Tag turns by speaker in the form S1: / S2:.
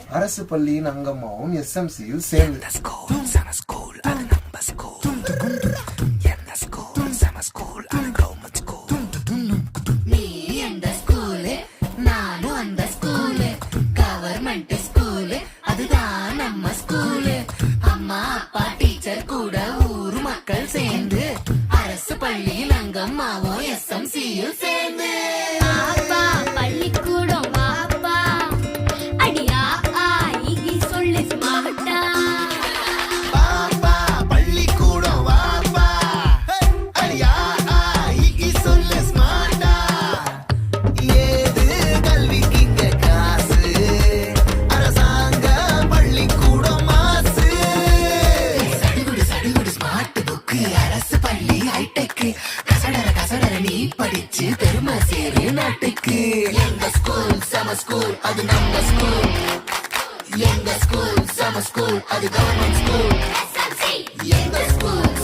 S1: அரசு பள்ளியின் அங்கமாவும் எஸ்எம்சியில் சேர்ந்து
S2: நீ எந்த ஸ்கூலு நானும் அந்த ஸ்கூலு கவர்மெண்ட் ஸ்கூலு அதுதான் நம்ம ஸ்கூலு அம்மா அப்பா டீச்சர் கூட ஊர் மக்கள் சேர்ந்து அரசு பள்ளியில் அங்கம்மாவும் எஸ்எம்சியில் சேர்ந்து
S3: அப்பா பள்ளிக்கூடம் வாப்பா அடியா ஆகி சொல்லு ஸ்மார்ட்டா
S4: பாப்பா பள்ளிக்கூடம் வாப்பா அடியா ஆகி சொல்லு ஸ்மார்ட்டா ஏது கல்விக்கு இங்க காசு அரசாங்க பள்ளிக்கூடம் மாசு சடுகுடு ஸ்மார்ட் புக்கு அரசு பள்ளி ஹைடெக் கசடர நீ படிச்சு பெருமை சேரு நாட்டுக்கு எங்க ஸ்கூல் சம ஸ்கூல் அது நம்ம ஸ்கூல் எங்க ஸ்கூல் சம ஸ்கூல் அது கவர்மெண்ட் ஸ்கூல் எங்க ஸ்கூல்